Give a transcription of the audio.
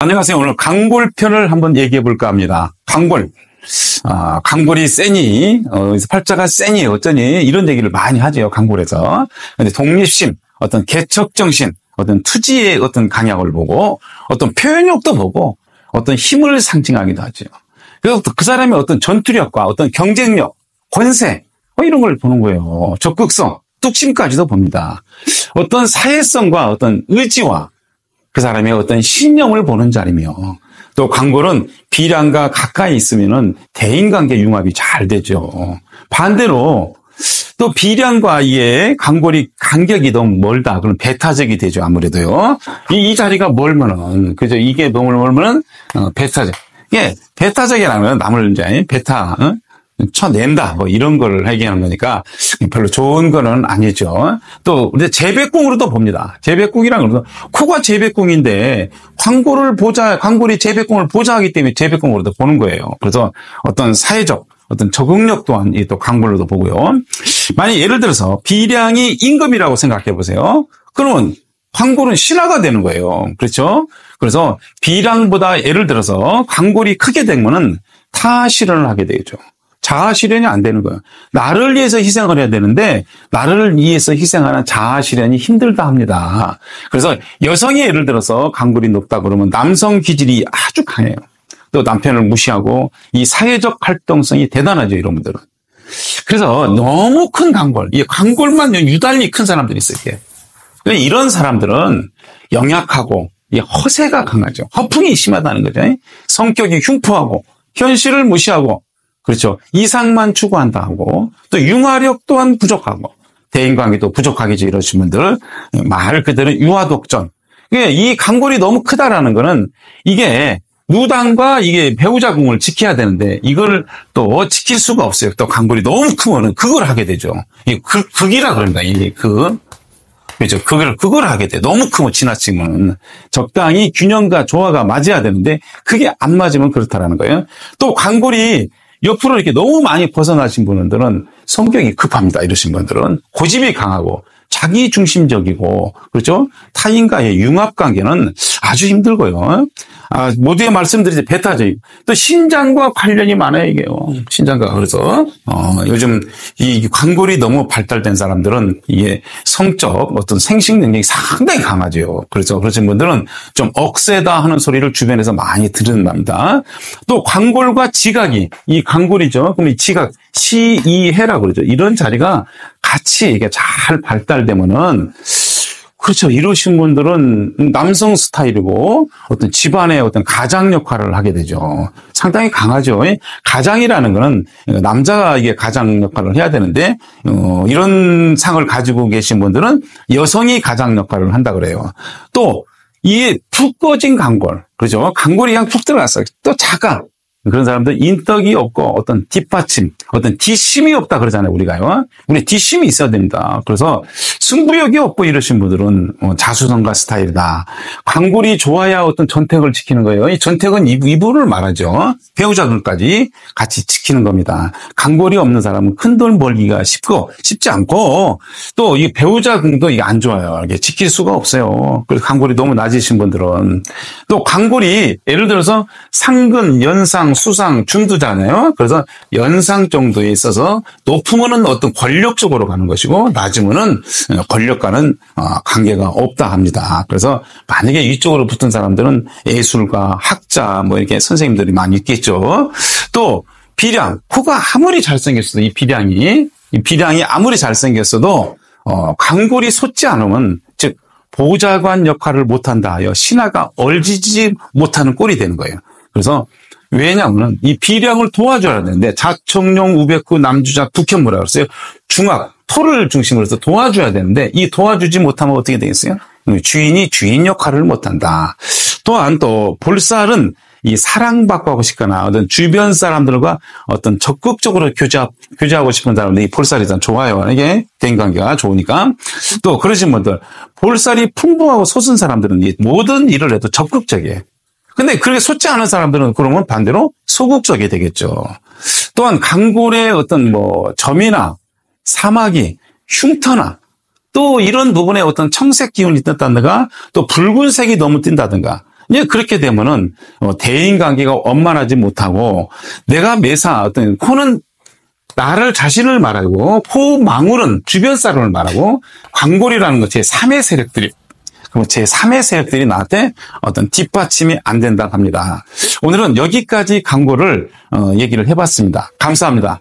안녕하세요. 오늘 강골편을 한번 얘기해 볼까 합니다. 강골. 강골이 세니, 팔자가 세니, 어쩌니, 이런 얘기를 많이 하죠. 강골에서. 근데 독립심, 어떤 개척정신, 어떤 투지의 어떤 강약을 보고, 어떤 표현력도 보고, 어떤 힘을 상징하기도 하죠. 그래서 그 사람의 어떤 전투력과 어떤 경쟁력, 권세, 이런 걸 보는 거예요. 적극성, 뚝심까지도 봅니다. 어떤 사회성과 어떤 의지와 그 사람의 어떤 신념을 보는 자리며, 또 강골은 비량과 가까이 있으면은 대인관계 융합이 잘 되죠. 반대로 또 비량과 이게 강골이 간격이 너무 멀다. 그럼 배타적이 되죠. 아무래도요. 이 자리가 멀면은, 그죠? 이게 너무 멀면은, 배타적. 이게 배타적이라면 남을 이제 쳐낸다. 뭐 이런 걸 얘기하는 거니까 별로 좋은 거는 아니죠. 또, 근데 재백궁으로도 봅니다. 재백궁이란 건 코가 재백궁인데 광골이 재백궁을 보좌하기 때문에 재백궁으로도 보는 거예요. 그래서 어떤 사회적, 어떤 적응력 또한 또 강골로도 보고요. 만약 예를 들어서 비량이 임금이라고 생각해 보세요. 그러면 광골은 신하가 되는 거예요. 그렇죠? 그래서 비량보다 예를 들어서 광골이 크게 되면은 타실현을 하게 되죠. 자아실현이 안 되는 거예요. 나를 위해서 희생을 해야 되는데 나를 위해서 희생하는 자아실현이 힘들다 합니다. 그래서 여성이 예를 들어서 강골이 높다 그러면 남성 기질이 아주 강해요. 또 남편을 무시하고 이 사회적 활동성이 대단하죠. 이런 분들은. 그래서 너무 큰 강골, 이 강골만 유달리 큰 사람들이 있어요. 이런 사람들은 영약하고 허세가 강하죠. 허풍이 심하다는 거죠. 성격이 흉포하고 현실을 무시하고, 그렇죠. 이상만 추구한다 하고, 또 융화력 또한 부족하고, 대인관계도 부족하겠죠. 이러신 분들. 말 그대로 유아독전. 이 강골이 너무 크다라는 거는 이게 무당과 이게 배우자궁을 지켜야 되는데 이걸 또 지킬 수가 없어요. 또 강골이 너무 크면은 그걸 하게 되죠. 극이라 그럽니다. 그렇죠. 그걸 하게 돼. 너무 크면 지나치면 적당히 균형과 조화가 맞아야 되는데 그게 안 맞으면 그렇다라는 거예요. 또 강골이 옆으로 이렇게 너무 많이 벗어나신 분들은 성격이 급합니다. 이러신 분들은 고집이 강하고 자기 중심적이고, 그렇죠? 타인과의 융합 관계는 아주 힘들고요. 모두에 말씀드리지 배타적. 또 신장과 관련이 많아요, 이게요. 신장과. 그래서, 요즘 이 관골이 너무 발달된 사람들은 이게 성적 어떤 생식 능력이 상당히 강하죠. 그래서 그러신 분들은 좀 억세다 하는 소리를 주변에서 많이 들은답니다. 또 관골과 지각이, 이 관골이죠. 그럼 이 지각, 시이해라고 그러죠. 이런 자리가 같이 이게 잘 발달되면은, 그렇죠. 이러신 분들은 남성 스타일이고 어떤 집안의 어떤 가장 역할을 하게 되죠. 상당히 강하죠. 가장이라는 거는 남자가 이게 가장 역할을 해야 되는데, 이런 상을 가지고 계신 분들은 여성이 가장 역할을 한다 그래요. 또, 이게 푹 꺼진 강골. 그렇죠. 강골이 그냥 푹 들어갔어요. 또 작아. 그런 사람들 인덕이 없고 어떤 뒷받침, 어떤 뒷심이 없다 그러잖아요, 우리가요. 우리 뒷심이 있어야 됩니다. 그래서 승부욕이 없고 이러신 분들은 자수성가 스타일이다. 강골이 좋아야 어떤 전택을 지키는 거예요. 이 전택은 이부를 말하죠. 배우자들까지 같이 지키는 겁니다. 강골이 없는 사람은 큰돈 벌기가 쉽지 않고 또 이 배우자궁도 이게 안 좋아요. 이게 지킬 수가 없어요. 그래서 강골이 너무 낮으신 분들은 또 강골이 예를 들어서 상근, 연상, 수상, 중두잖아요. 그래서 연상 정도에 있어서 높으면은 어떤 권력 쪽으로 가는 것이고 낮으면은 권력과는 관계가 없다 합니다. 그래서 만약에 이쪽으로 붙은 사람들은 예술가, 학자, 뭐 이렇게 선생님들이 많이 있겠죠. 또 비량, 코가 아무리 잘생겼어도 이 비량이 아무리 잘생겼어도 강골이 솟지 않으면 즉 보좌관 역할을 못한다 하여 신하가 얼지지 못하는 꼴이 되는 거예요. 그래서 왜냐하면 이 비량을 도와줘야 되는데 자청룡, 우백구, 남주자, 북현무라 그랬어요. 중학, 토를 중심으로 해서 도와줘야 되는데 이 도와주지 못하면 어떻게 되겠어요? 주인이 주인 역할을 못한다. 또한 또 볼살은 이 사랑받고 하고 싶거나 어떤 주변 사람들과 어떤 적극적으로 교제하고 싶은 사람들이 볼살이 참 좋아요. 이게 대인관계가 좋으니까. 또 그러신 분들 볼살이 풍부하고 솟은 사람들은 모든 일을 해도 적극적이에요. 근데 그렇게 솟지 않은 사람들은 그러면 반대로 소극적이 되겠죠. 또한 강골의 어떤 점이나 사마귀, 흉터나 또 이런 부분에 어떤 청색 기운이 뜬다든가 또 붉은색이 너무 띈다든가 예, 그렇게 되면은 대인 관계가 원만하지 못하고 내가 매사 어떤 코는 나를 자신을 말하고 포망울은 주변 사람을 말하고 광골이라는 것 제3의 세력들이 그럼 제3의 세력들이 나한테 어떤 뒷받침이 안 된다고 합니다. 오늘은 여기까지 광고를 얘기를 해봤습니다. 감사합니다.